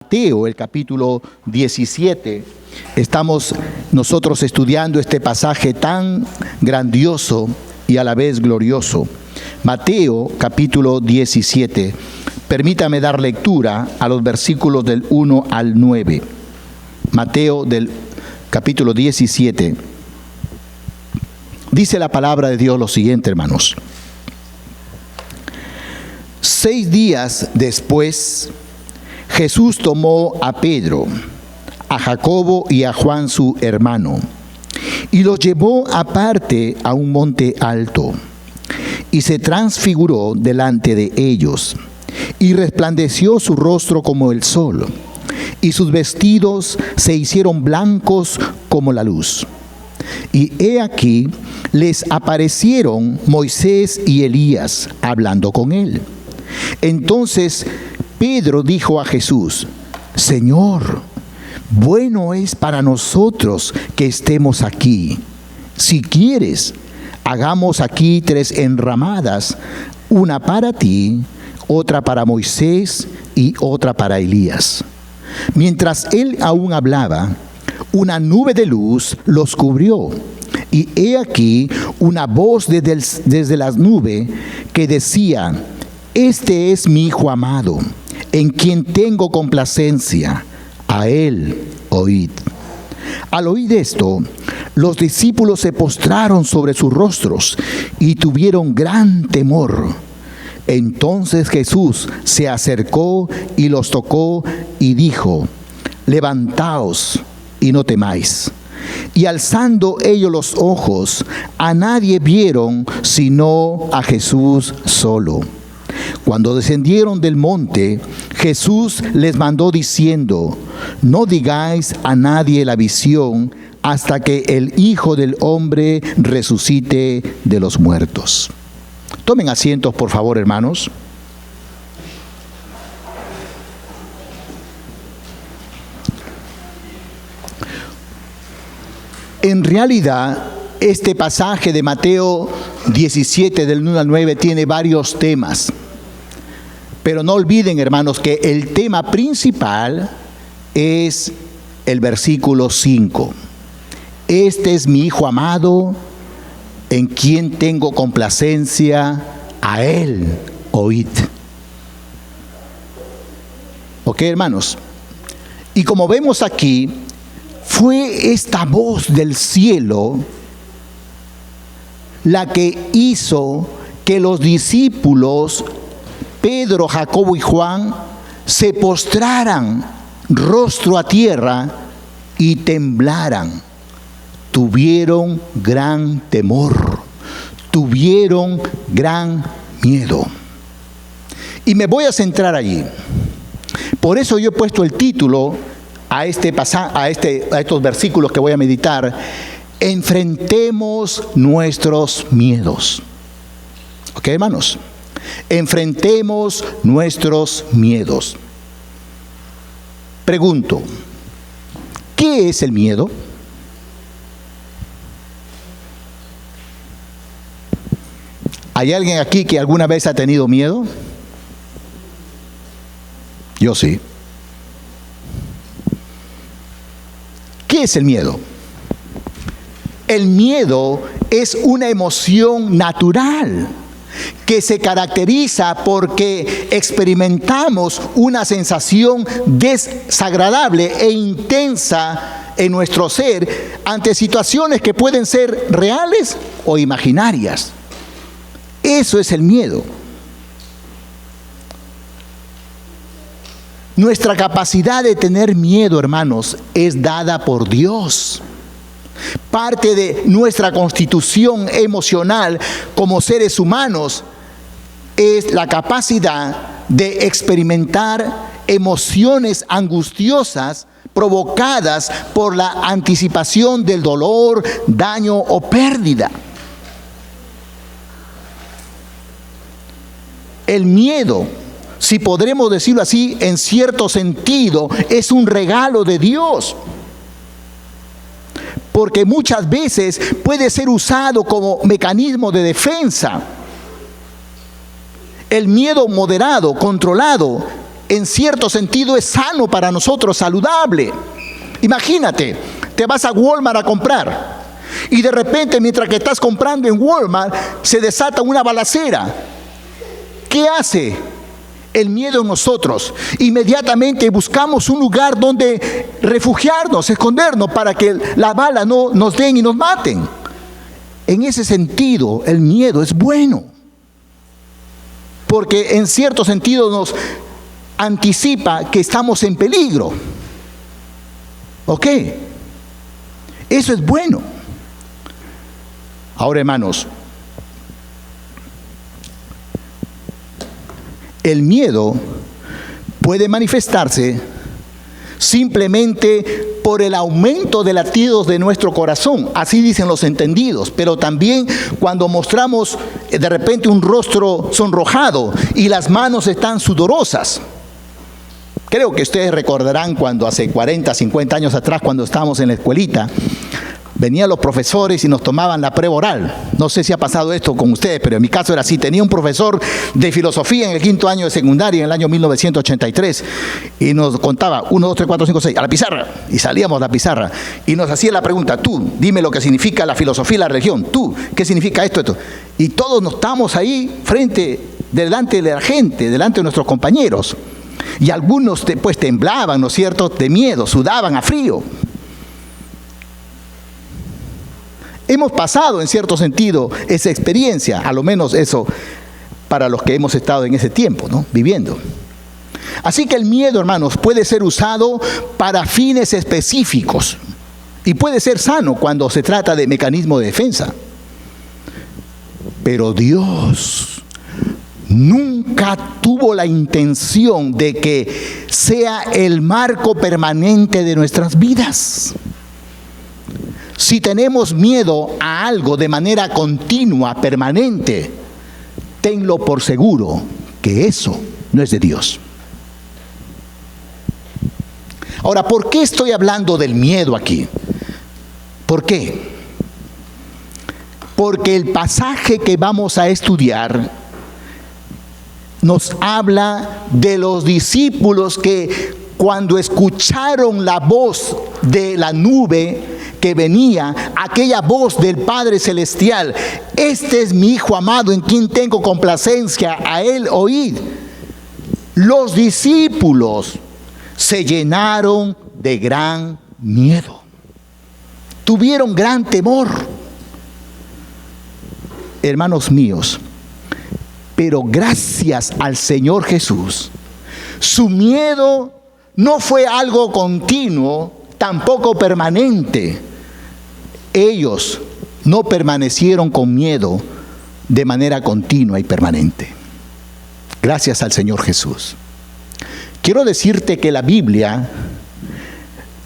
Mateo, el capítulo 17. Estamos nosotros estudiando este pasaje tan grandioso y a la vez glorioso. Mateo, capítulo 17. Permítame dar lectura a los versículos del 1 al 9. Mateo del capítulo 17. Dice la palabra de Dios lo siguiente, hermanos. 6 días después, Jesús tomó a Pedro, a Jacobo y a Juan su hermano, y los llevó aparte a un monte alto, y se transfiguró delante de ellos, y resplandeció su rostro como el sol, y sus vestidos se hicieron blancos como la luz. Y he aquí, les aparecieron Moisés y Elías hablando con él. Entonces Pedro dijo a Jesús: Señor, bueno es para nosotros que estemos aquí. Si quieres, hagamos aquí 3 enramadas, una para ti, otra para Moisés y otra para Elías. Mientras él aún hablaba, una nube de luz los cubrió, y he aquí una voz desde las nubes que decía: Este es mi Hijo amado, en quien tengo complacencia, a él oíd. Al oír esto, los discípulos se postraron sobre sus rostros y tuvieron gran temor. Entonces Jesús se acercó y los tocó y dijo: Levantaos y no temáis. Y alzando ellos los ojos, a nadie vieron sino a Jesús solo. Cuando descendieron del monte, Jesús les mandó diciendo: No digáis a nadie la visión hasta que el Hijo del Hombre resucite de los muertos. Tomen asientos, por favor, hermanos. En realidad, este pasaje de Mateo 17, del 1 al 9, tiene varios temas. Pero no olviden, hermanos, que el tema principal es el versículo 5. Este es mi Hijo amado, en quien tengo complacencia, a él oíd. ¿Ok, hermanos? Y como vemos aquí, fue esta voz del cielo la que hizo que los discípulos Pedro, Jacobo y Juan se postraran rostro a tierra y temblaran. Tuvieron gran temor, tuvieron gran miedo. Y me voy a centrar allí. Por eso yo he puesto el título a estos versículos que voy a meditar: enfrentemos nuestros miedos. ¿Ok, hermanos? Enfrentemos nuestros miedos. Pregunto, ¿qué es el miedo? ¿Hay alguien aquí que alguna vez ha tenido miedo? Yo sí. ¿Qué es el miedo? El miedo es una emoción natural que se caracteriza porque experimentamos una sensación desagradable e intensa en nuestro ser ante situaciones que pueden ser reales o imaginarias. Eso es el miedo. Nuestra capacidad de tener miedo, hermanos, es dada por Dios. Parte de nuestra constitución emocional como seres humanos es la capacidad de experimentar emociones angustiosas provocadas por la anticipación del dolor, daño o pérdida. El miedo, si podremos decirlo así, en cierto sentido, es un regalo de Dios. Porque muchas veces puede ser usado como mecanismo de defensa. El miedo moderado, controlado, en cierto sentido es sano para nosotros, saludable. Imagínate, te vas a Walmart a comprar y de repente, mientras que estás comprando en Walmart, se desata una balacera. ¿Qué hace el miedo en nosotros? Inmediatamente buscamos un lugar donde refugiarnos, escondernos, para que la bala no nos den y nos maten. En ese sentido, el miedo es bueno, porque en cierto sentido nos anticipa que estamos en peligro. ¿Ok? Eso es bueno. Ahora, hermanos, el miedo puede manifestarse simplemente por el aumento de latidos de nuestro corazón, así dicen los entendidos, pero también cuando mostramos de repente un rostro sonrojado y las manos están sudorosas. Creo que ustedes recordarán cuando hace 40, 50 años atrás, cuando estábamos en la escuelita, venían los profesores y nos tomaban la prueba oral. No sé si ha pasado esto con ustedes, pero en mi caso era así. Tenía un profesor de filosofía en el 5º año de secundaria, en el año 1983, y nos contaba 1, 2, 3, 4, 5, 6, a la pizarra. Y salíamos a la pizarra y nos hacía la pregunta: tú, dime lo que significa la filosofía y la religión. Tú, ¿qué significa esto, esto? Y todos nos estábamos ahí delante de la gente, delante de nuestros compañeros. Y algunos pues temblaban, ¿no es cierto?, de miedo, sudaban a frío. Hemos pasado en cierto sentido esa experiencia, a lo menos eso para los que hemos estado en ese tiempo, ¿no?, viviendo. Así que el miedo, hermanos, puede ser usado para fines específicos y puede ser sano cuando se trata de mecanismo de defensa. Pero Dios nunca tuvo la intención de que sea el marco permanente de nuestras vidas. Si tenemos miedo a algo de manera continua, permanente, tenlo por seguro que eso no es de Dios. Ahora, ¿por qué estoy hablando del miedo aquí? ¿Por qué? Porque el pasaje que vamos a estudiar nos habla de los discípulos que cuando escucharon la voz de la nube que venía, aquella voz del Padre Celestial: este es mi Hijo amado en quien tengo complacencia, a él oíd. Los discípulos se llenaron de gran miedo, tuvieron gran temor. Hermanos míos, pero gracias al Señor Jesús, su miedo no fue algo continuo, tampoco permanente. Ellos no permanecieron con miedo de manera continua y permanente. Gracias al Señor Jesús. Quiero decirte que la Biblia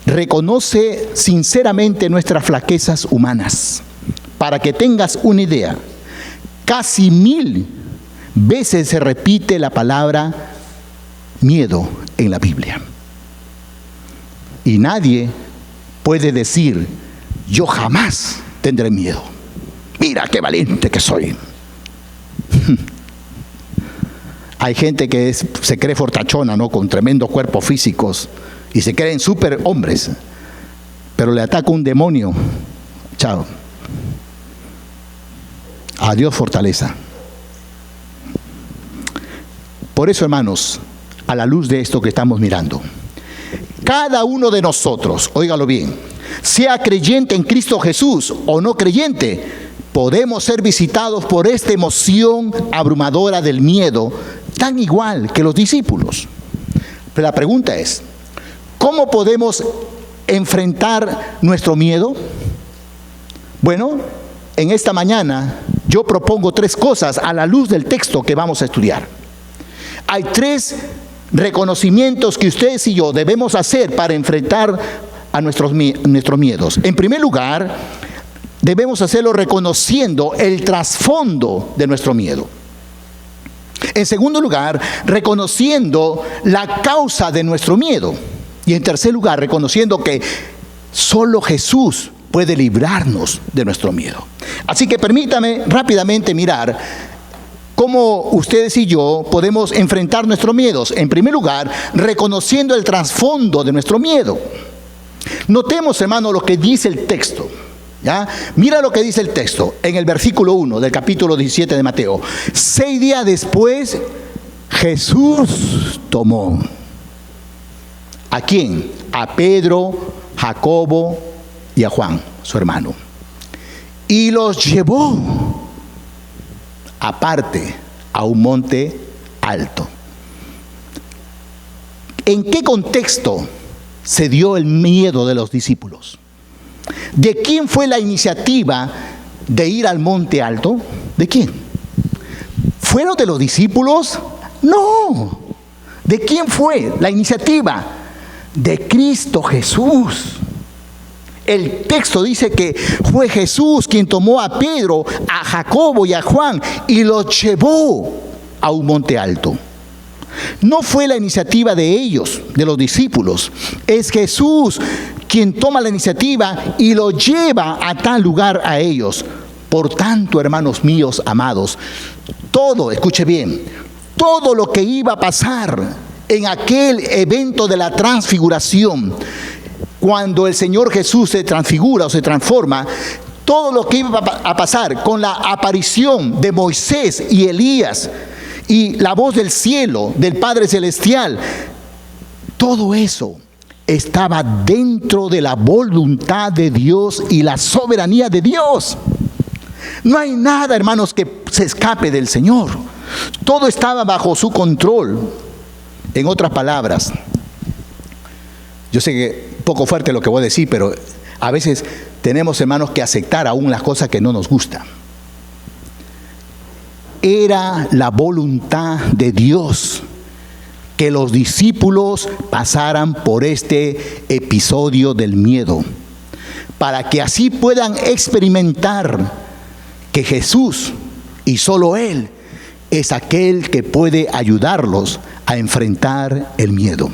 reconoce sinceramente nuestras flaquezas humanas. Para que tengas una idea, casi 1000 veces se repite la palabra miedo en la Biblia. Y nadie puede decir: yo jamás tendré miedo. Mira qué valiente que soy. Hay gente que se cree fortachona, ¿no?, con tremendos cuerpos físicos y se creen súper hombres, pero le ataca un demonio. Chao. Adiós fortaleza. Por eso, hermanos, a la luz de esto que estamos mirando, cada uno de nosotros, óigalo bien, sea creyente en Cristo Jesús o no creyente, podemos ser visitados por esta emoción abrumadora del miedo, tan igual que los discípulos. Pero la pregunta es: ¿cómo podemos enfrentar nuestro miedo? Bueno, en esta mañana yo propongo 3 cosas a la luz del texto que vamos a estudiar. Hay 3 reconocimientos que ustedes y yo debemos hacer para enfrentar a nuestros miedos. En primer lugar, debemos hacerlo reconociendo el trasfondo de nuestro miedo. En segundo lugar, reconociendo la causa de nuestro miedo. Y en tercer lugar, reconociendo que solo Jesús puede librarnos de nuestro miedo. Así que permítame rápidamente mirar ¿Cómo ustedes y yo podemos enfrentar nuestros miedos? En primer lugar, reconociendo el trasfondo de nuestro miedo. Notemos, hermano, lo que dice el texto. ¿Ya? Mira lo que dice el texto en el versículo 1 del capítulo 17 de Mateo. 6 días después, Jesús tomó. ¿A quién? A Pedro, Jacobo y a Juan, su hermano. Y los llevó aparte a un monte alto. ¿En qué contexto se dio el miedo de los discípulos? ¿De quién fue la iniciativa de ir al monte alto? ¿De quién? ¿Fueron de los discípulos? No. ¿De quién fue la iniciativa? De Cristo Jesús. El texto dice que fue Jesús quien tomó a Pedro, a Jacobo y a Juan y los llevó a un monte alto. No fue la iniciativa de ellos, de los discípulos. Es Jesús quien toma la iniciativa y lo lleva a tal lugar a ellos. Por tanto, hermanos míos amados, todo, escuche bien, todo lo que iba a pasar en aquel evento de la transfiguración, cuando el Señor Jesús se transfigura o se transforma, todo lo que iba a pasar con la aparición de Moisés y Elías y la voz del cielo, del Padre Celestial, todo eso estaba dentro de la voluntad de Dios y la soberanía de Dios. No hay nada, hermanos, que se escape del Señor. Todo estaba bajo su control. En otras palabras, yo sé que un poco fuerte lo que voy a decir, pero a veces tenemos, hermanos, que aceptar aún las cosas que no nos gustan. Era la voluntad de Dios que los discípulos pasaran por este episodio del miedo, para que así puedan experimentar que Jesús, y solo Él, es aquel que puede ayudarlos a enfrentar el miedo.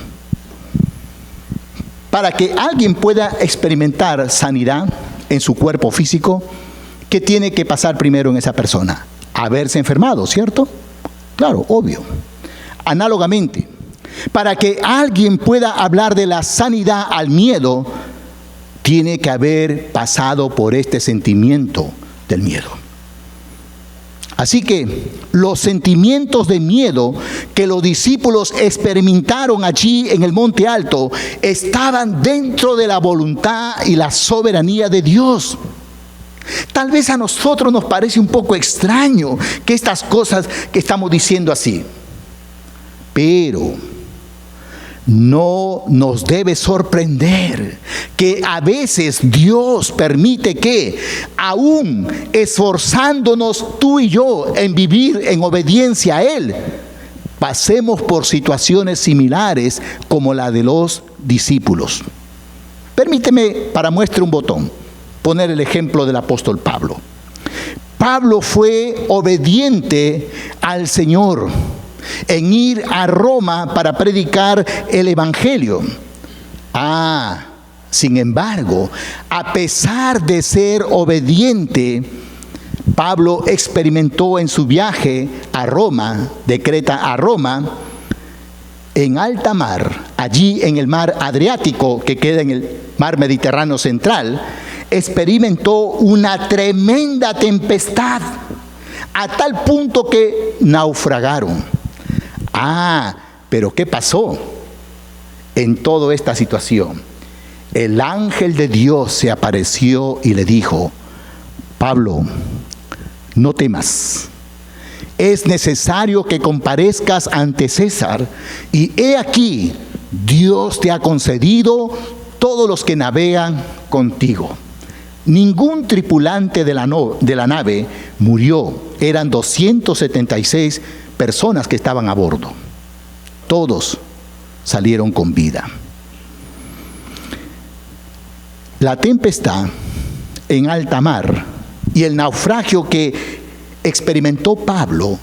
Para que alguien pueda experimentar sanidad en su cuerpo físico, ¿qué tiene que pasar primero en esa persona? Haberse enfermado, ¿cierto? Claro, obvio. Análogamente, para que alguien pueda hablar de la sanidad al miedo, tiene que haber pasado por este sentimiento del miedo. Así que los sentimientos de miedo que los discípulos experimentaron allí en el Monte Alto estaban dentro de la voluntad y la soberanía de Dios. Tal vez a nosotros nos parece un poco extraño que estas cosas que estamos diciendo así, pero no nos debe sorprender que a veces Dios permite que, aún esforzándonos tú y yo en vivir en obediencia a Él, pasemos por situaciones similares como la de los discípulos. Permíteme, para muestra un botón, poner el ejemplo del apóstol Pablo. Pablo fue obediente al Señor en ir a Roma para predicar el Evangelio. Sin embargo, a pesar de ser obediente, Pablo experimentó en su viaje a Roma, de Creta a Roma, en alta mar, allí en el mar Adriático, que queda en el mar Mediterráneo central, experimentó una tremenda tempestad, a tal punto que naufragaron. Pero ¿qué pasó en toda esta situación? El ángel de Dios se apareció y le dijo: Pablo, no temas. Es necesario que comparezcas ante César, y he aquí, Dios te ha concedido todos los que navegan contigo. Ningún tripulante de la nave murió. Eran 276 personas que estaban a bordo. Todos salieron con vida. La tempestad en alta mar y el naufragio que experimentó Pablo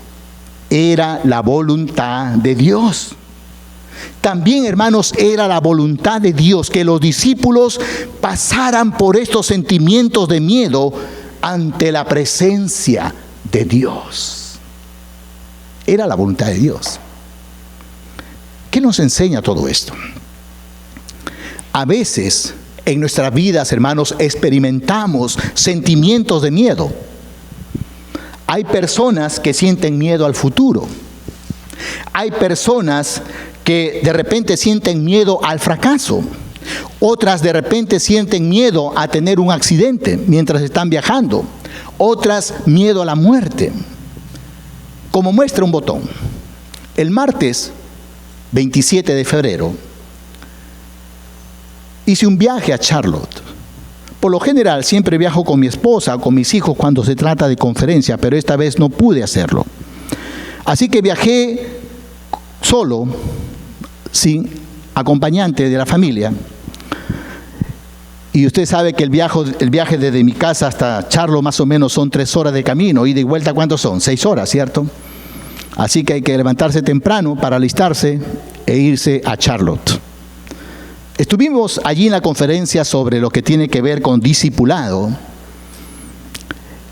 era la voluntad de Dios. También, hermanos, era la voluntad de Dios que los discípulos pasaran por estos sentimientos de miedo ante la presencia de Dios. Era la voluntad de Dios. ¿Qué nos enseña todo esto? A veces en nuestras vidas, hermanos, experimentamos sentimientos de miedo. Hay personas que sienten miedo al futuro. Hay personas que de repente sienten miedo al fracaso. Otras de repente sienten miedo a tener un accidente mientras están viajando. Otras miedo a la muerte. Como muestra un botón, el martes 27 de febrero hice un viaje a Charlotte. Por lo general siempre viajo con mi esposa o con mis hijos cuando se trata de conferencia, pero esta vez no pude hacerlo. Así que viajé solo, sin acompañante de la familia. Y usted sabe que el viaje desde mi casa hasta Charlotte más o menos son 3 horas de camino. Ida y vuelta, ¿cuántos son? 6 horas, ¿cierto? Así que hay que levantarse temprano para alistarse e irse a Charlotte. Estuvimos allí en la conferencia sobre lo que tiene que ver con discipulado.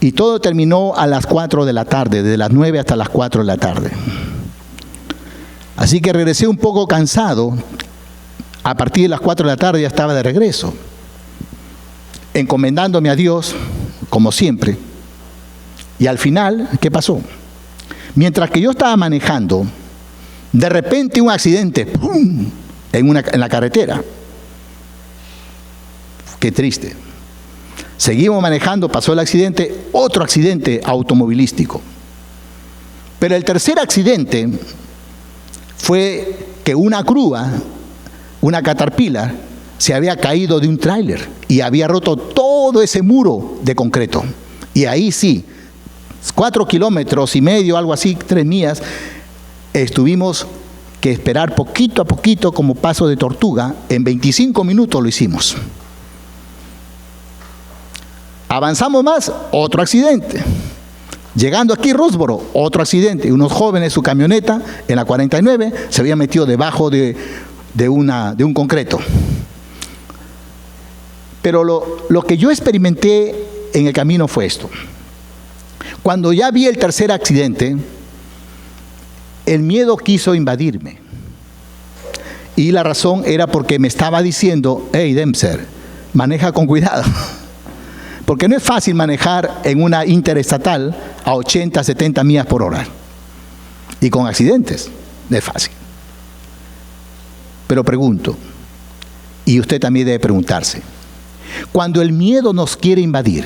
Y todo terminó a las 4 de la tarde, de las 9 hasta las 4 de la tarde. Así que regresé un poco cansado. A partir de las 4 de la tarde ya estaba de regreso, encomendándome a Dios, como siempre. Y al final, ¿qué pasó? Mientras que yo estaba manejando, de repente un accidente, ¡pum!, en la carretera. Qué triste. Seguimos manejando, pasó el accidente, otro accidente automovilístico. Pero el tercer accidente fue que una grúa, una Caterpillar, se había caído de un tráiler y había roto todo ese muro de concreto. Y ahí sí, 4,5 kilómetros, algo así, 3 millas, estuvimos que esperar poquito a poquito como paso de tortuga. En 25 minutos lo hicimos. Avanzamos más, otro accidente. Llegando aquí Rosboro, otro accidente. Unos jóvenes, su camioneta en la 49 se había metido debajo de un concreto. Pero lo que yo experimenté en el camino fue esto. Cuando ya vi el tercer accidente, el miedo quiso invadirme. Y la razón era porque me estaba diciendo: hey, Dempser, maneja con cuidado. Porque no es fácil manejar en una interestatal a 80, 70 millas por hora. Y con accidentes, no es fácil. Pero pregunto, y usted también debe preguntarse, cuando el miedo nos quiere invadir,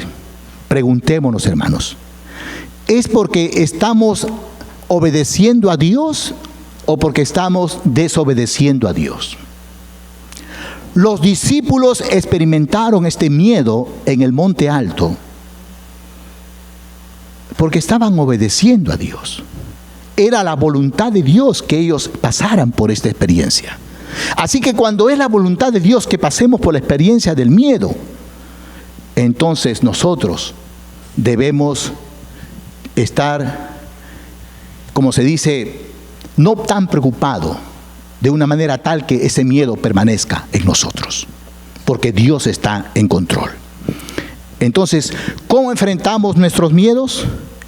preguntémonos, hermanos, ¿es porque estamos obedeciendo a Dios o porque estamos desobedeciendo a Dios? Los discípulos experimentaron este miedo en el monte alto porque estaban obedeciendo a Dios. Era la voluntad de Dios que ellos pasaran por esta experiencia. Así que cuando es la voluntad de Dios que pasemos por la experiencia del miedo, entonces nosotros debemos estar, como se dice, no tan preocupados, de una manera tal que ese miedo permanezca en nosotros, porque Dios está en control. Entonces, ¿cómo enfrentamos nuestros miedos?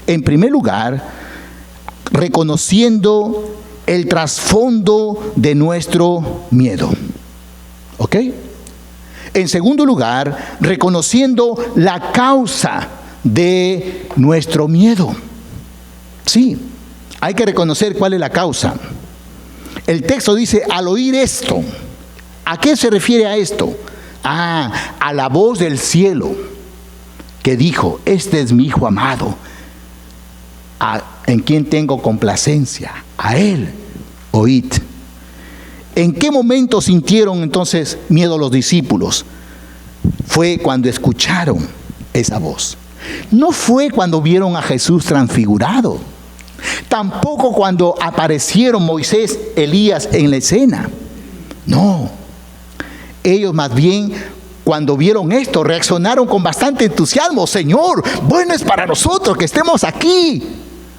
En primer lugar, reconociendo el trasfondo de nuestro miedo. ¿Ok? En segundo lugar, reconociendo la causa de nuestro miedo. Sí, hay que reconocer cuál es la causa. El texto dice: al oír esto. ¿A qué se refiere a esto? A la voz del cielo que dijo: este es mi Hijo amado, en quien tengo complacencia, a Él oíd. ¿En qué momento sintieron entonces miedo los discípulos? Fue cuando escucharon esa voz. No fue cuando vieron a Jesús transfigurado. Tampoco cuando aparecieron Moisés, Elías en la escena. No. Ellos más bien, cuando vieron esto, reaccionaron con bastante entusiasmo. Señor, bueno es para nosotros que estemos aquí.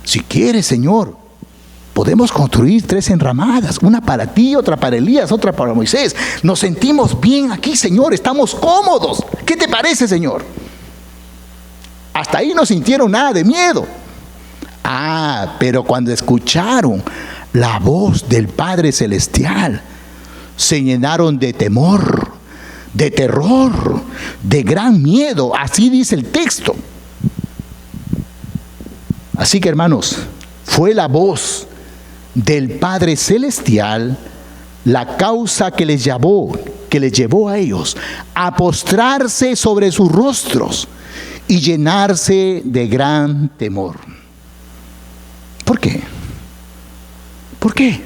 Si quieres, Señor, podemos construir 3 enramadas, una para ti, otra para Elías, otra para Moisés. Nos sentimos bien aquí, Señor, estamos cómodos. ¿Qué te parece, Señor? Hasta ahí no sintieron nada de miedo. Pero cuando escucharon la voz del Padre Celestial, se llenaron de temor, de terror, de gran miedo. Así dice el texto. Así que, hermanos, fue la voz del Padre Celestial la causa que les llevó a ellos a postrarse sobre sus rostros y llenarse de gran temor. ¿Por qué? ¿Por qué?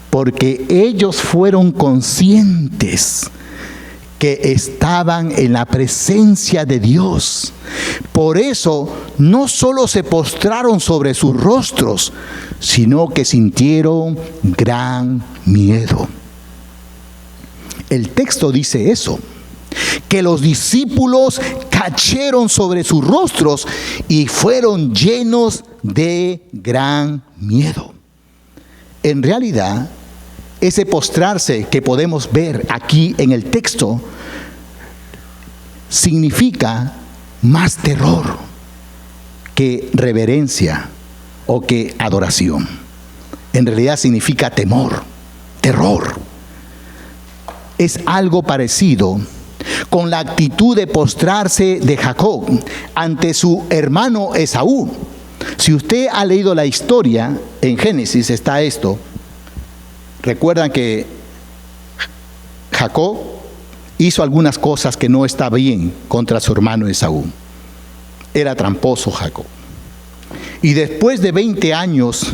Porque ellos fueron conscientes que estaban en la presencia de Dios. Por eso no solo se postraron sobre sus rostros, sino que sintieron gran miedo. El texto dice eso, que los discípulos cayeron sobre sus rostros y fueron llenos de gran miedo. En realidad, ese postrarse que podemos ver aquí en el texto significa más terror que reverencia o que adoración. En realidad significa temor, terror. Es algo parecido con la actitud de postrarse de Jacob ante su hermano Esaú. Si usted ha leído la historia, en Génesis está esto. Recuerdan que Jacob hizo algunas cosas que no estaban bien contra su hermano Esaú. Era tramposo Jacob. Y después de 20 años,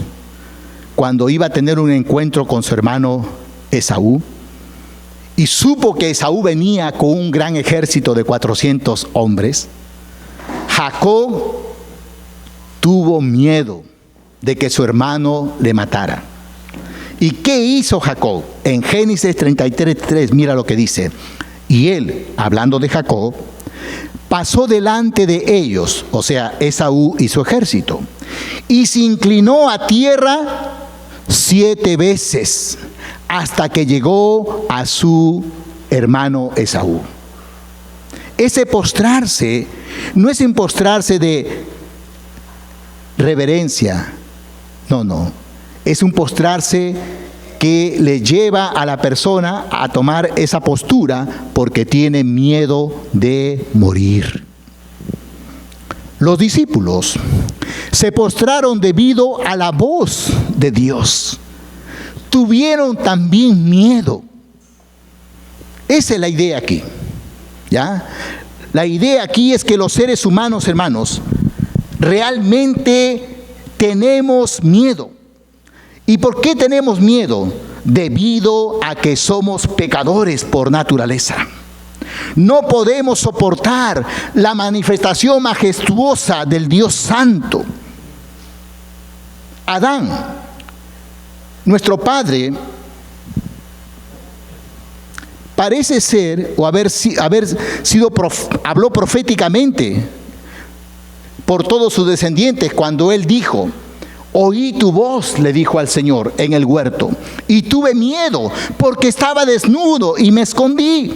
cuando iba a tener un encuentro con su hermano Esaú, y supo que Esaú venía con un gran ejército de 400 hombres, Jacob tuvo miedo de que su hermano le matara. ¿Y qué hizo Jacob? En Génesis 33:3, mira lo que dice. Y él, hablando de Jacob, pasó delante de ellos, o sea, Esaú y su ejército, y se inclinó a tierra 7 veces hasta que llegó a su hermano Esaú. Ese postrarse no es un postrarse de reverencia, no. Es un postrarse que le lleva a la persona a tomar esa postura porque tiene miedo de morir. Los discípulos se postraron debido a la voz de Dios. Tuvieron también miedo. Esa es la idea aquí, ¿ya? La idea aquí es que los seres humanos, hermanos, realmente tenemos miedo. ¿Y por qué tenemos miedo? Debido a que somos pecadores por naturaleza. No podemos soportar la manifestación majestuosa del Dios Santo. Adán, nuestro padre, parece ser o haber sido habló proféticamente por todos sus descendientes cuando él dijo: oí tu voz, le dijo al Señor en el huerto, y tuve miedo porque estaba desnudo y me escondí.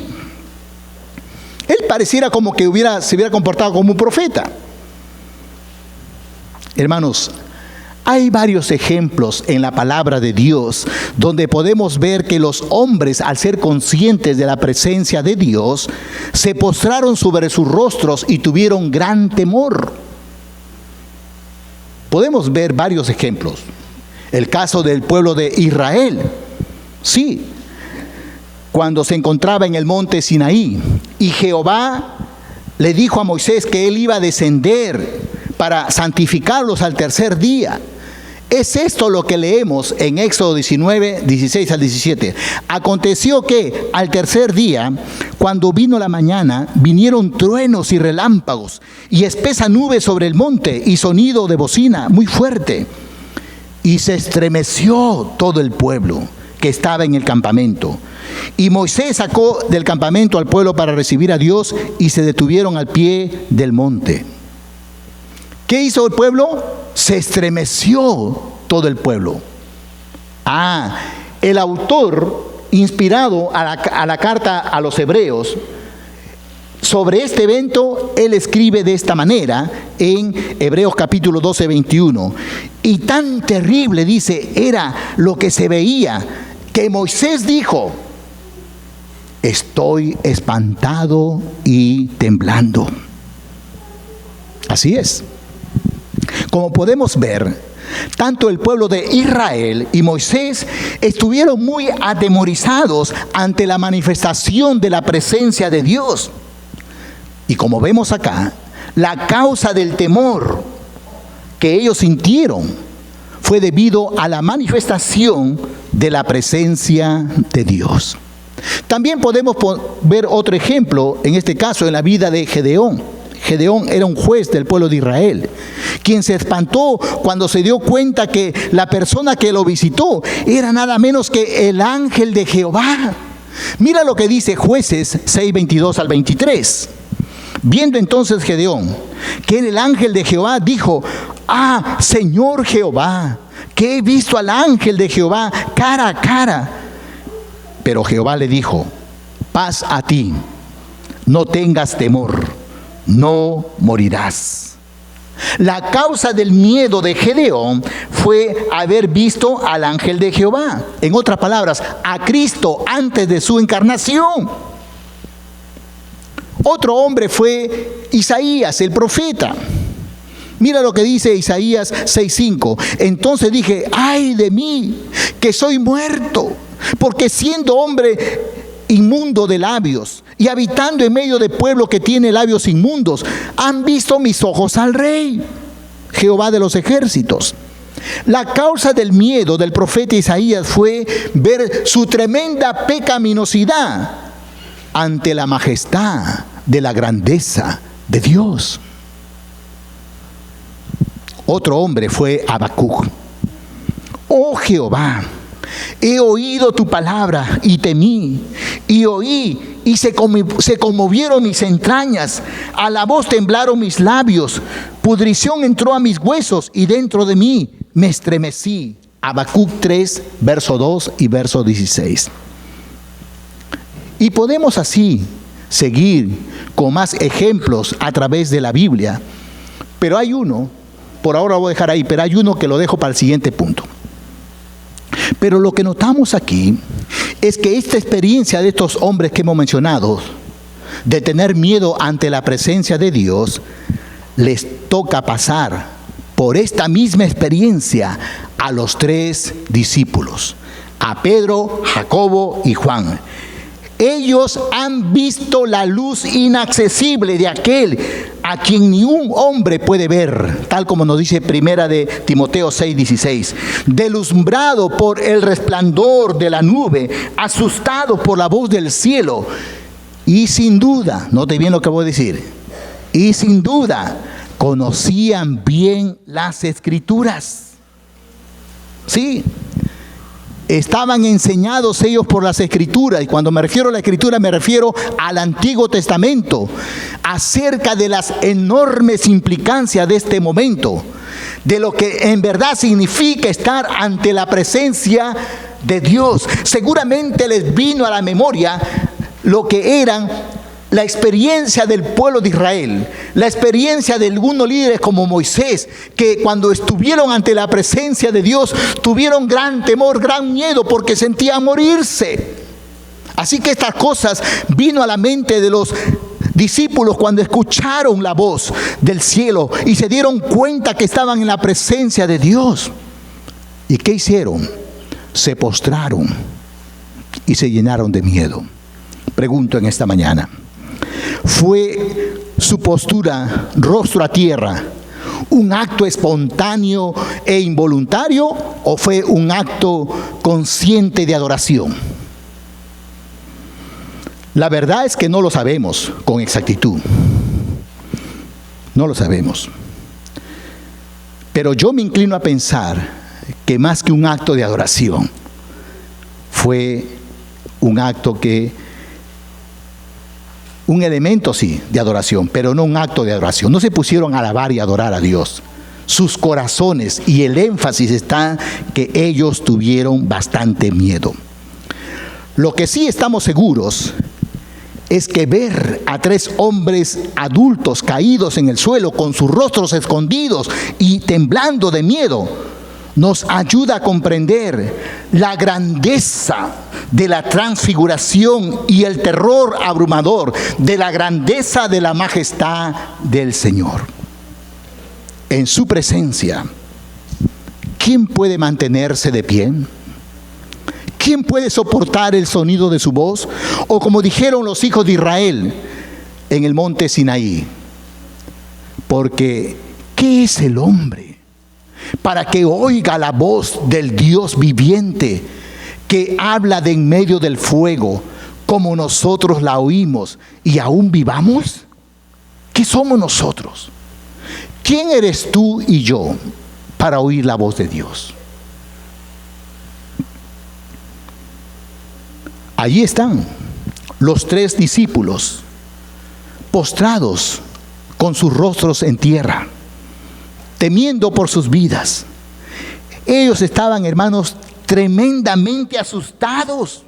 Él pareciera como que se hubiera comportado como un profeta. Hermanos, hay varios ejemplos en la palabra de Dios donde podemos ver que los hombres, al ser conscientes de la presencia de Dios, se postraron sobre sus rostros y tuvieron gran temor. Podemos ver varios ejemplos. El caso del pueblo de Israel. Sí, cuando se encontraba en el monte Sinaí y Jehová le dijo a Moisés que él iba a descender para santificarlos al tercer día. Es esto lo que leemos en Éxodo 19, 16 al 17. Aconteció que al tercer día, cuando vino la mañana, vinieron truenos y relámpagos y espesa nube sobre el monte y sonido de bocina muy fuerte. Y se estremeció todo el pueblo que estaba en el campamento. Y Moisés sacó del campamento al pueblo para recibir a Dios y se detuvieron al pie del monte. ¿Qué hizo el pueblo? Se estremeció todo el pueblo. El autor, inspirado a la carta a los hebreos, sobre este evento, él escribe de esta manera en Hebreos capítulo 12, 21. Y tan terrible, dice, era lo que se veía, que Moisés dijo: estoy espantado y temblando. Así es. Como podemos ver, tanto el pueblo de Israel y Moisés estuvieron muy atemorizados ante la manifestación de la presencia de Dios. Y como vemos acá, la causa del temor que ellos sintieron fue debido a la manifestación de la presencia de Dios. También podemos ver otro ejemplo, en este caso en la vida de Gedeón. Gedeón era un juez del pueblo de Israel, quien se espantó cuando se dio cuenta que la persona que lo visitó era nada menos que el ángel de Jehová. Mira lo que dice Jueces 6, 22 al 23. Viendo entonces Gedeón que el ángel de Jehová, dijo: ah, Señor Jehová, que he visto al ángel de Jehová cara a cara. Pero Jehová le dijo: paz a ti, no tengas temor, no morirás. La causa del miedo de Gedeón fue haber visto al ángel de Jehová. En otras palabras, a Cristo antes de su encarnación. Otro hombre fue Isaías, el profeta. Mira lo que dice Isaías 6:5. Entonces dije: ay de mí, que soy muerto, porque siendo hombre inmundo de labios y habitando en medio de pueblo que tiene labios inmundos, han visto mis ojos al Rey, Jehová de los ejércitos. La causa del miedo del profeta Isaías fue ver su tremenda pecaminosidad ante la majestad de la grandeza de Dios. Otro hombre fue Habacuc. Oh Jehová, he oído tu palabra y temí, y oí y se conmovieron mis entrañas, a la voz temblaron mis labios, pudrición entró a mis huesos y dentro de mí me estremecí. Habacuc 3, verso 2 y verso 16. Y podemos así seguir con más ejemplos a través de la Biblia, pero hay uno, por ahora lo voy a dejar ahí, pero hay uno que lo dejo para el siguiente punto. Pero lo que notamos aquí es que esta experiencia de estos hombres que hemos mencionado, de tener miedo ante la presencia de Dios, les toca pasar por esta misma experiencia a los 3 discípulos, a Pedro, Jacobo y Juan. Ellos han visto la luz inaccesible de aquel a quien ni un hombre puede ver, tal como nos dice primera de Timoteo 6:16. Deslumbrado por el resplandor de la nube, asustado por la voz del cielo, y sin duda, note bien lo que voy a decir, y sin duda conocían bien las Escrituras. Sí, estaban enseñados ellos por las Escrituras, y cuando me refiero a la Escritura me refiero al Antiguo Testamento, acerca de las enormes implicancias de este momento, de lo que en verdad significa estar ante la presencia de Dios. Seguramente les vino a la memoria lo que eran la experiencia del pueblo de Israel, la experiencia de algunos líderes como Moisés, que cuando estuvieron ante la presencia de Dios tuvieron gran temor, gran miedo, porque sentían morirse. Así que estas cosas vino a la mente de los discípulos cuando escucharon la voz del cielo y se dieron cuenta que estaban en la presencia de Dios. ¿Y qué hicieron? Se postraron y se llenaron de miedo. Pregunto en esta mañana, ¿fue su postura rostro a tierra un acto espontáneo e involuntario o fue un acto consciente de adoración? La verdad es que no lo sabemos con exactitud. No lo sabemos. Pero yo me inclino a pensar que más que un acto de adoración, fue un acto un elemento sí de adoración, pero no un acto de adoración. No se pusieron a alabar y adorar a Dios. Sus corazones y el énfasis está que ellos tuvieron bastante miedo. Lo que sí estamos seguros es que ver a 3 hombres adultos caídos en el suelo con sus rostros escondidos y temblando de miedo nos ayuda a comprender la grandeza de la transfiguración y el terror abrumador de la grandeza de la majestad del Señor. En su presencia, ¿quién puede mantenerse de pie? ¿Quién puede soportar el sonido de su voz? O como dijeron los hijos de Israel en el monte Sinaí, porque ¿qué es el hombre para que oiga la voz del Dios viviente que habla de en medio del fuego como nosotros la oímos y aún vivamos? ¿Qué somos nosotros? ¿Quién eres tú y yo para oír la voz de Dios? Allí están los 3 discípulos postrados con sus rostros en tierra, temiendo por sus vidas. Ellos estaban, hermanos, tremendamente asustados,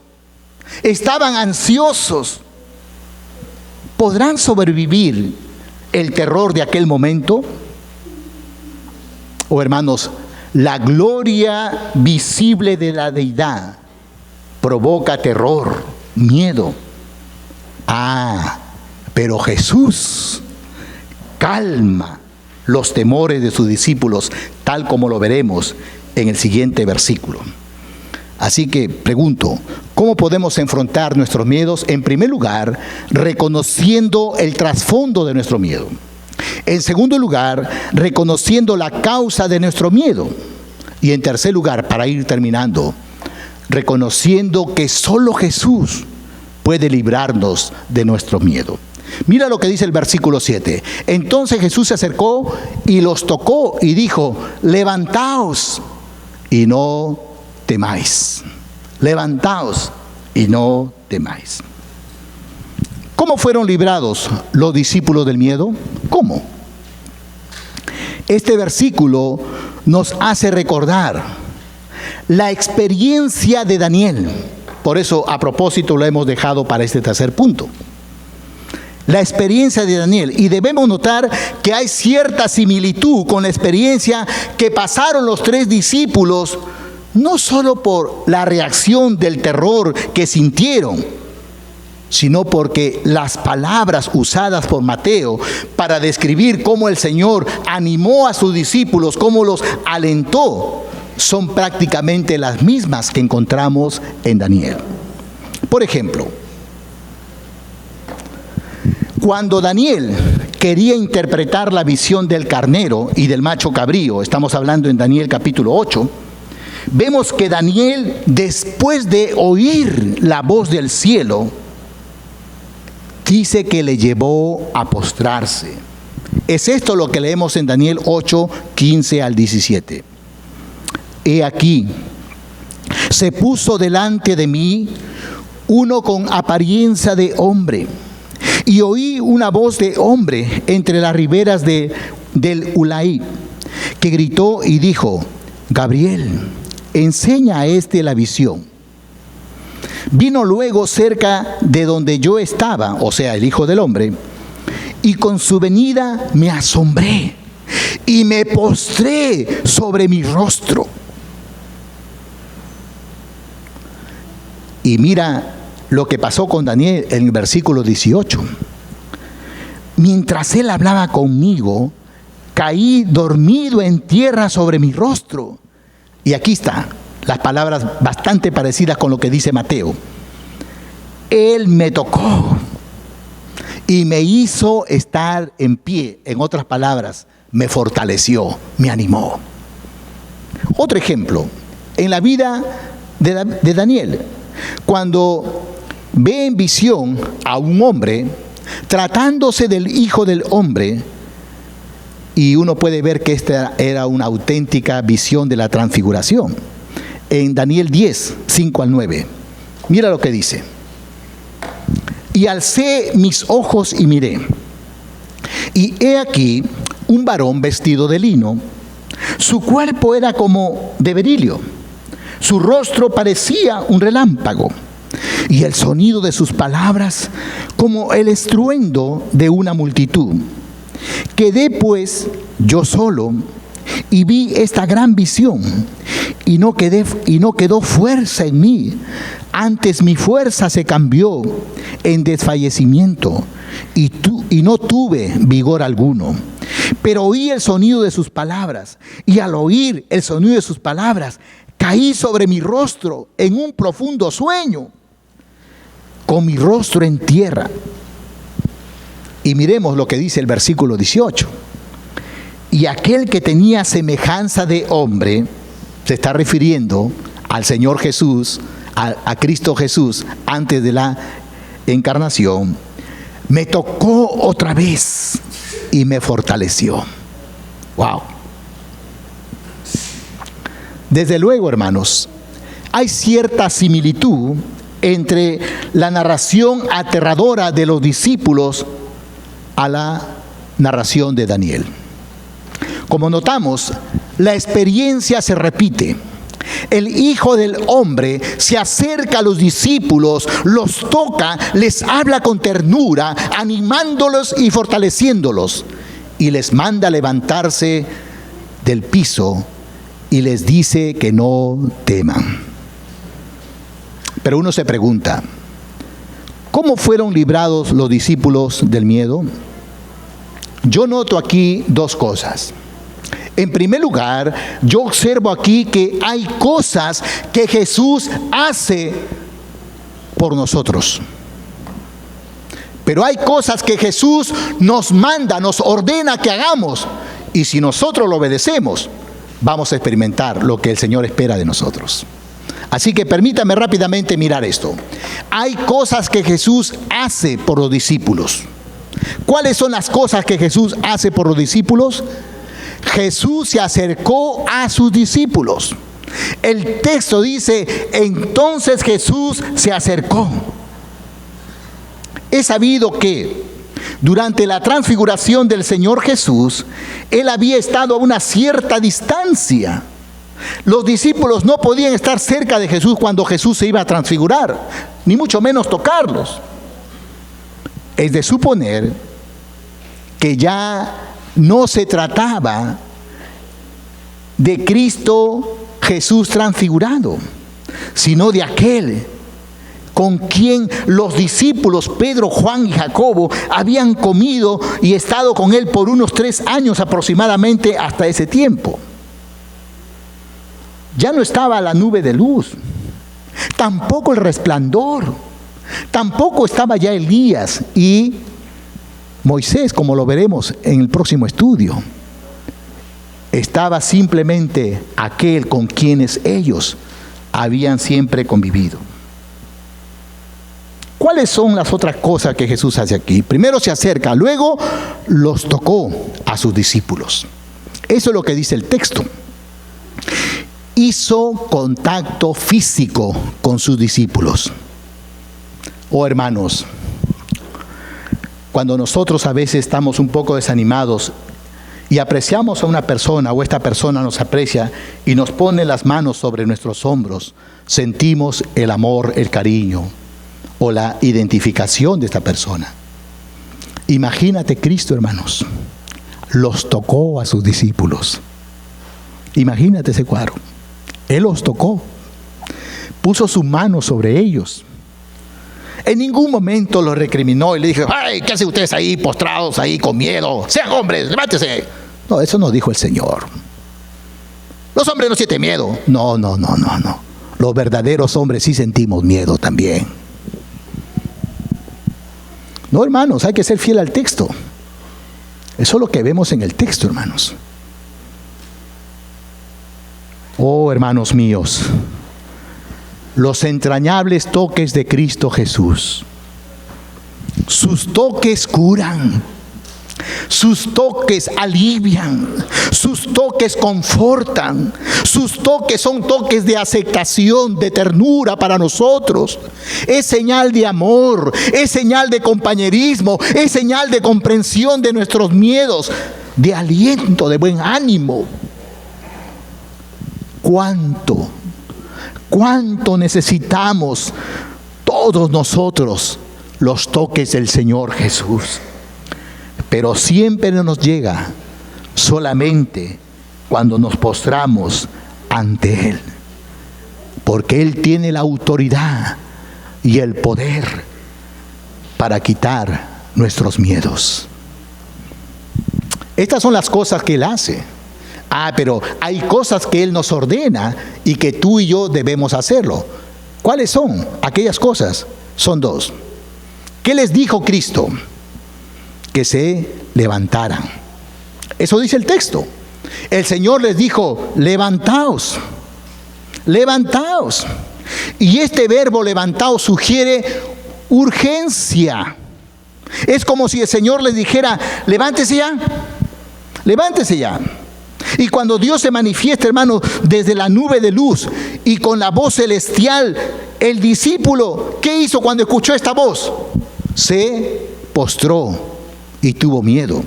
estaban ansiosos. ¿Podrán sobrevivir el terror de aquel momento? Oh, hermanos, la gloria visible de la deidad provoca terror, miedo. Pero Jesús calma los temores de sus discípulos, tal como lo veremos en el siguiente versículo. Así que pregunto, ¿cómo podemos enfrentar nuestros miedos? En primer lugar, reconociendo el trasfondo de nuestro miedo. En segundo lugar, reconociendo la causa de nuestro miedo. Y en tercer lugar, para ir terminando, reconociendo que solo Jesús puede librarnos de nuestro miedo. Mira lo que dice el versículo 7. Entonces Jesús se acercó y los tocó y dijo: levantaos y no temáis. Levantaos y no temáis. ¿Cómo fueron librados los discípulos del miedo? ¿Cómo? Este versículo nos hace recordar la experiencia de Daniel. Por eso, a propósito, lo hemos dejado para este tercer punto. La experiencia de Daniel. Y debemos notar que hay cierta similitud con la experiencia que pasaron los 3 discípulos, no solo por la reacción del terror que sintieron, sino porque las palabras usadas por Mateo para describir cómo el Señor animó a sus discípulos, cómo los alentó, son prácticamente las mismas que encontramos en Daniel. Por ejemplo, cuando Daniel quería interpretar la visión del carnero y del macho cabrío, estamos hablando en Daniel capítulo 8, vemos que Daniel, después de oír la voz del cielo, dice que le llevó a postrarse. Es esto lo que leemos en Daniel 8, 15 al 17. He aquí, se puso delante de mí uno con apariencia de hombre, y oí una voz de hombre entre las riberas del Ulaí, que gritó y dijo: Gabriel, enseña a este la visión. Vino luego cerca de donde yo estaba, o sea, el Hijo del Hombre, y con su venida me asombré y me postré sobre mi rostro. Y mira lo que pasó con Daniel en el versículo 18. Mientras él hablaba conmigo, caí dormido en tierra sobre mi rostro. Y aquí está, las palabras bastante parecidas con lo que dice Mateo. Él me tocó y me hizo estar en pie. En otras palabras, me fortaleció, me animó. Otro ejemplo, en la vida de Daniel, cuando ve en visión a un hombre tratándose del Hijo del Hombre, y uno puede ver que esta era una auténtica visión de la transfiguración. En Daniel 10, 5 al 9, mira lo que dice. Y alcé mis ojos y miré, y he aquí un varón vestido de lino, su cuerpo era como de berilio, su rostro parecía un relámpago, y el sonido de sus palabras como el estruendo de una multitud. Quedé pues yo solo y vi esta gran visión, y no quedó fuerza en mí. Antes mi fuerza se cambió en desfallecimiento y no tuve vigor alguno. Pero oí el sonido de sus palabras, y al oír el sonido de sus palabras, caí sobre mi rostro en un profundo sueño, con mi rostro en tierra. Y miremos lo que dice el versículo 18. Y aquel que tenía semejanza de hombre, se está refiriendo al Señor Jesús, a Cristo Jesús, antes de la encarnación, me tocó otra vez y me fortaleció. Wow. Desde luego, hermanos, hay cierta similitud entre la narración aterradora de los discípulos a la narración de Daniel. Como notamos, la experiencia se repite. El Hijo del Hombre se acerca a los discípulos, los toca, les habla con ternura, animándolos y fortaleciéndolos, y les manda levantarse del piso y les dice que no teman. Pero uno se pregunta, ¿cómo fueron librados los discípulos del miedo? Yo noto aquí dos cosas. En primer lugar, yo observo aquí que hay cosas que Jesús hace por nosotros. Pero hay cosas que Jesús nos manda, nos ordena que hagamos. Y si nosotros lo obedecemos, vamos a experimentar lo que el Señor espera de nosotros. Así que permítame rápidamente mirar esto. Hay cosas que Jesús hace por los discípulos. ¿Cuáles son las cosas que Jesús hace por los discípulos? Jesús se acercó a sus discípulos. El texto dice, entonces Jesús se acercó. Es sabido que durante la transfiguración del Señor Jesús, Él había estado a una cierta distancia. Los discípulos no podían estar cerca de Jesús cuando Jesús se iba a transfigurar, ni mucho menos tocarlos. Es de suponer que ya no se trataba de Cristo Jesús transfigurado, sino de aquel con quien los discípulos Pedro, Juan y Jacobo habían comido y estado con él por unos 3 años aproximadamente hasta ese tiempo. Ya no estaba la nube de luz, tampoco el resplandor, tampoco estaba ya Elías y Moisés, como lo veremos en el próximo estudio. Estaba simplemente aquel con quienes ellos habían siempre convivido. ¿Cuáles son las otras cosas que Jesús hace aquí? Primero se acerca, luego los tocó a sus discípulos. Eso es lo que dice el texto. Hizo contacto físico con sus discípulos. Oh, hermanos, cuando nosotros a veces estamos un poco desanimados y apreciamos a una persona o esta persona nos aprecia y nos pone las manos sobre nuestros hombros, sentimos el amor, el cariño o la identificación de esta persona. Imagínate Cristo, hermanos, los tocó a sus discípulos. Imagínate ese cuadro. Él los tocó, puso su mano sobre ellos. En ningún momento los recriminó y le dijo, ¡ay, qué hacen ustedes ahí postrados, ahí con miedo! ¡Sean hombres, levántense! No, eso no dijo el Señor. Los hombres no sienten miedo. No. Los verdaderos hombres sí sentimos miedo también. No, hermanos, hay que ser fiel al texto. Eso es lo que vemos en el texto, hermanos. Oh, hermanos míos, los entrañables toques de Cristo Jesús. Sus toques curan, sus toques alivian, sus toques confortan, sus toques son toques de aceptación, de ternura para nosotros. Es señal de amor, es señal de compañerismo, es señal de comprensión de nuestros miedos, de aliento, de buen ánimo. ¿Cuánto necesitamos todos nosotros los toques del Señor Jesús, pero siempre nos llega solamente cuando nos postramos ante Él, porque Él tiene la autoridad y el poder para quitar nuestros miedos. Estas son las cosas que Él hace. Pero hay cosas que Él nos ordena y que tú y yo debemos hacerlo. ¿Cuáles son aquellas cosas? Son dos. ¿Qué les dijo Cristo? Que se levantaran. Eso dice el texto. El Señor les dijo: levantaos, levantaos. Y este verbo levantaos sugiere urgencia. Es como si el Señor les dijera: levántese ya, levántese ya. Y cuando Dios se manifiesta, hermano, desde la nube de luz y con la voz celestial, el discípulo, ¿qué hizo cuando escuchó esta voz? Se postró y tuvo miedo.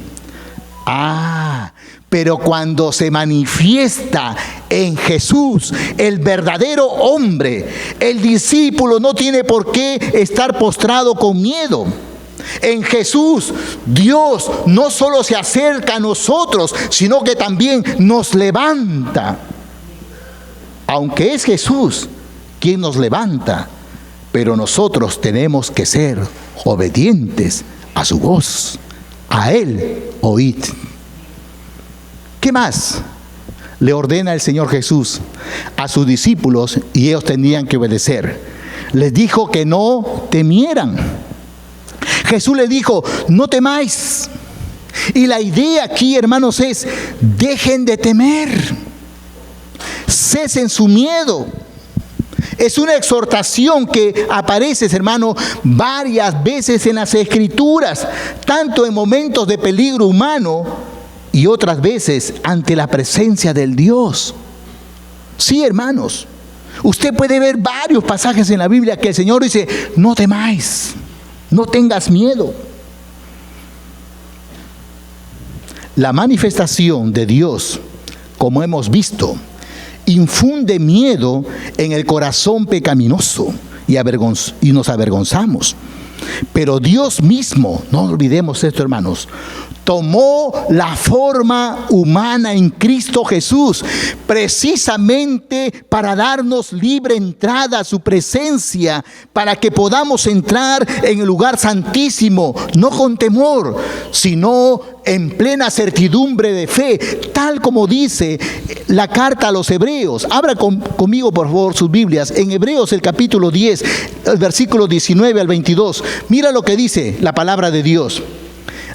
Pero cuando se manifiesta en Jesús, el verdadero hombre, el discípulo no tiene por qué estar postrado con miedo. En Jesús, Dios no solo se acerca a nosotros, sino que también nos levanta. Aunque es Jesús quien nos levanta, pero nosotros tenemos que ser obedientes a su voz. A Él oíd. ¿Qué más le ordena el Señor Jesús a sus discípulos y ellos tenían que obedecer? Les dijo que no temieran. Jesús le dijo: no temáis. Y la idea aquí, hermanos, es: dejen de temer, cesen su miedo. Es una exhortación que aparece, hermano, varias veces en las Escrituras, tanto en momentos de peligro humano y otras veces ante la presencia del Dios. Sí, hermanos, usted puede ver varios pasajes en la Biblia que el Señor dice: no temáis, no tengas miedo. La manifestación de Dios, como hemos visto, infunde miedo en el corazón pecaminoso y nos avergonzamos. Pero Dios mismo, no olvidemos esto, hermanos, tomó la forma humana en Cristo Jesús, precisamente para darnos libre entrada a su presencia, para que podamos entrar en el lugar santísimo, no con temor, sino en plena certidumbre de fe, tal como dice la carta a los Hebreos. Abra conmigo, por favor, sus Biblias, en Hebreos el capítulo 10, el versículo 19 al 22. Mira lo que dice la palabra de Dios.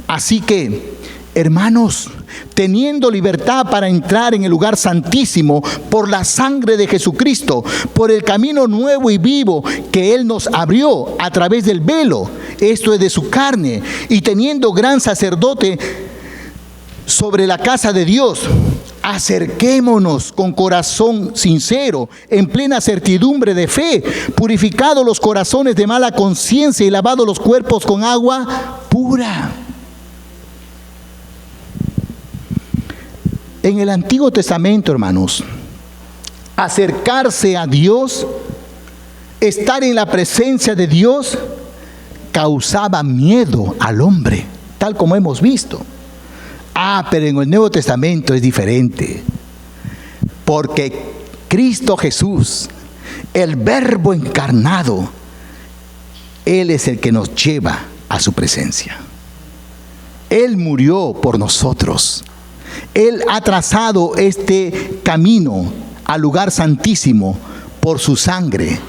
Así que, hermanos, teniendo libertad para entrar en el lugar santísimo por la sangre de Jesucristo, por el camino nuevo y vivo que Él nos abrió a través del velo, esto es de su carne, y teniendo gran sacerdote sobre la casa de Dios, acerquémonos con corazón sincero, en plena certidumbre de fe, purificados los corazones de mala conciencia y lavados los cuerpos con agua pura. En el Antiguo Testamento, hermanos, acercarse a Dios, estar en la presencia de Dios, causaba miedo al hombre, tal como hemos visto. Pero en el Nuevo Testamento es diferente, porque Cristo Jesús, el Verbo encarnado, Él es el que nos lleva a su presencia. Él murió por nosotros. Él ha trazado este camino al lugar santísimo por su sangre.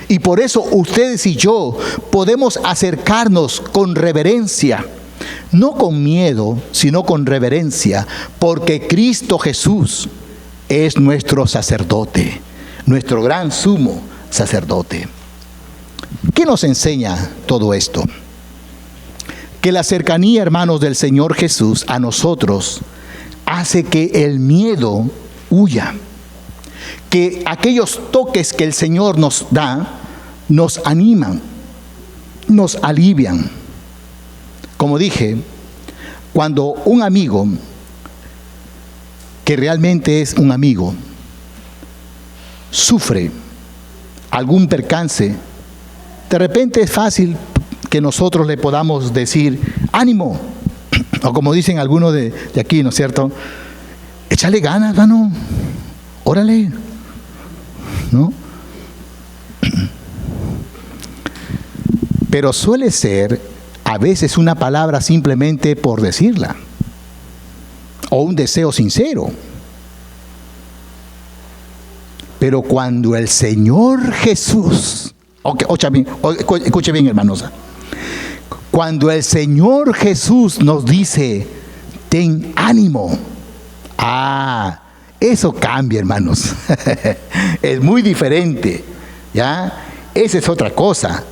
Y por eso ustedes y yo podemos acercarnos con reverencia, no con miedo, sino con reverencia, porque Cristo Jesús es nuestro sacerdote, nuestro gran sumo sacerdote. ¿Qué nos enseña todo esto? Que la cercanía, hermanos, del Señor Jesús a nosotros hace que el miedo huya, que aquellos toques que el Señor nos da nos animan, nos alivian. Como dije, cuando un amigo, que realmente es un amigo, sufre algún percance, de repente es fácil que nosotros le podamos decir, ánimo, o como dicen algunos de aquí, ¿no es cierto? Échale ganas, hermano, órale, ¿no? Pero suele ser a veces una palabra simplemente por decirla, o un deseo sincero. Pero cuando el Señor Jesús, escuche bien, hermanos, cuando el Señor Jesús nos dice, ten ánimo, eso cambia, hermanos. Es muy diferente, ¿ya? Esa es otra cosa,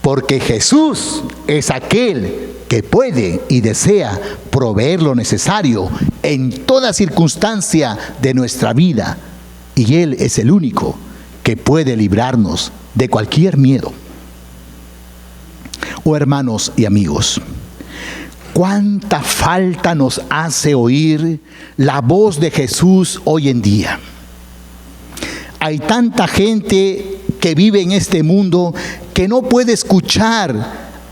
porque Jesús es aquel que puede y desea proveer lo necesario en toda circunstancia de nuestra vida. Y Él es el único que puede librarnos de cualquier miedo. Oh, hermanos y amigos, cuánta falta nos hace oír la voz de Jesús hoy en día. Hay tanta gente que vive en este mundo que no puede escuchar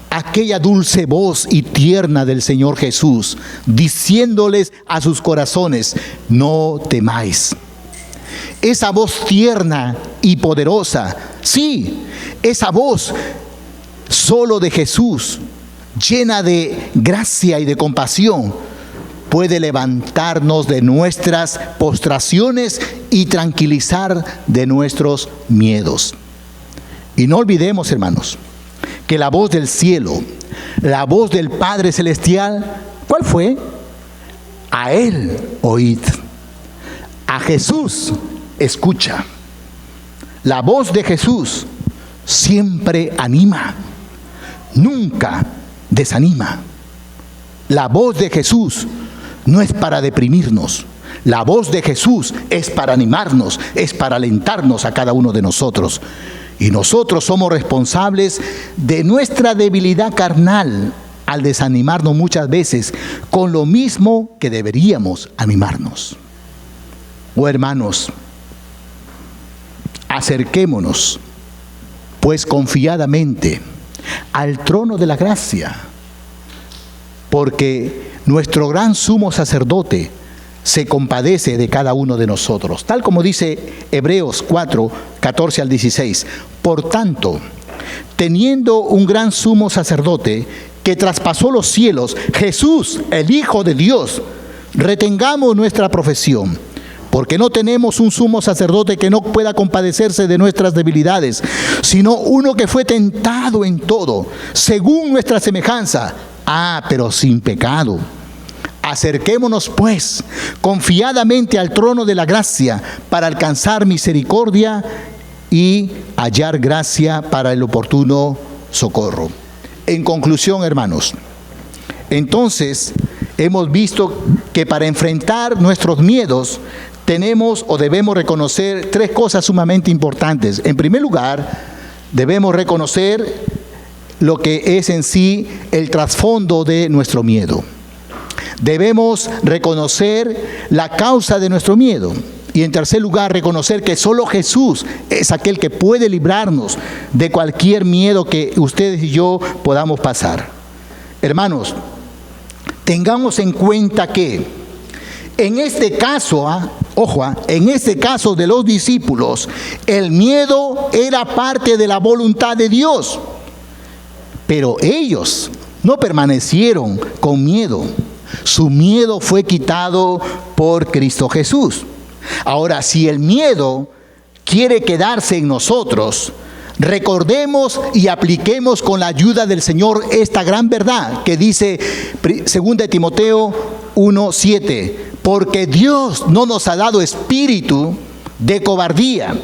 aquella dulce voz y tierna del Señor Jesús, diciéndoles a sus corazones, no temáis. Esa voz tierna y poderosa, sí, esa voz solo de Jesús, llena de gracia y de compasión, puede levantarnos de nuestras postraciones y tranquilizar de nuestros miedos. Y no olvidemos, hermanos, que la voz del cielo, la voz del Padre Celestial, ¿cuál fue? A Él oíd. A Jesús escucha. La voz de Jesús siempre anima, nunca desanima. La voz de Jesús no es para deprimirnos. La voz de Jesús es para animarnos, es para alentarnos a cada uno de nosotros. Y nosotros somos responsables de nuestra debilidad carnal al desanimarnos muchas veces con lo mismo que deberíamos animarnos. Oh, hermanos, acerquémonos pues confiadamente al trono de la gracia, porque nuestro gran sumo sacerdote se compadece de cada uno de nosotros, tal como dice Hebreos 4, 14 al 16. Por tanto, teniendo un gran sumo sacerdote que traspasó los cielos, Jesús, el Hijo de Dios, retengamos nuestra profesión, porque no tenemos un sumo sacerdote que no pueda compadecerse de nuestras debilidades, sino uno que fue tentado en todo, según nuestra semejanza, pero sin pecado. Acerquémonos pues confiadamente al trono de la gracia para alcanzar misericordia y hallar gracia para el oportuno socorro. En conclusión, hermanos, entonces hemos visto que para enfrentar nuestros miedos tenemos o debemos reconocer tres cosas sumamente importantes. En primer lugar, debemos reconocer lo que es en sí el trasfondo de nuestro miedo. Debemos reconocer la causa de nuestro miedo. Y en tercer lugar, reconocer que solo Jesús es aquel que puede librarnos de cualquier miedo que ustedes y yo podamos pasar. Hermanos, tengamos en cuenta que en este caso, en este caso de los discípulos, el miedo era parte de la voluntad de Dios. Pero ellos no permanecieron con miedo. Su miedo fue quitado por Cristo Jesús. Ahora, si el miedo quiere quedarse en nosotros, recordemos y apliquemos con la ayuda del Señor esta gran verdad que dice 2 Timoteo 1:7, porque Dios no nos ha dado espíritu de cobardía,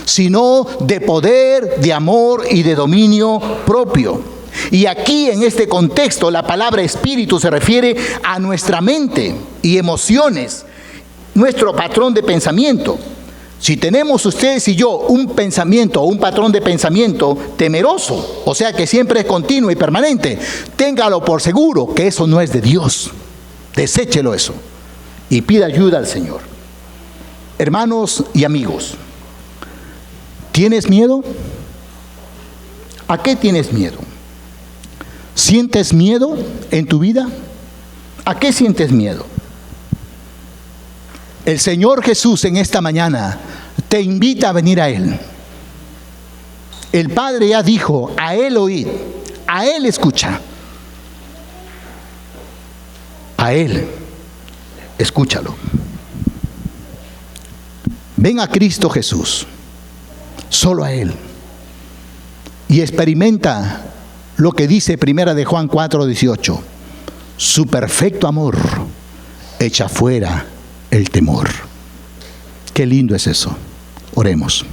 sino de poder, de amor y de dominio propio. Y aquí en este contexto la palabra espíritu se refiere a nuestra mente y emociones, nuestro patrón de pensamiento. Si tenemos ustedes y yo un pensamiento o un patrón de pensamiento temeroso, o sea que siempre es continuo y permanente, téngalo por seguro que eso no es de Dios. Deséchelo eso y pida ayuda al Señor. Hermanos y amigos, ¿tienes miedo? ¿A qué tienes miedo? ¿Sientes miedo en tu vida? ¿A qué sientes miedo? El Señor Jesús en esta mañana te invita a venir a Él. El Padre ya dijo, a Él oíd, a Él escucha. A Él, escúchalo. Ven a Cristo Jesús, solo a Él, y experimenta lo que dice Primera de Juan 4:18. Su perfecto amor echa fuera el temor. Qué lindo es eso. Oremos.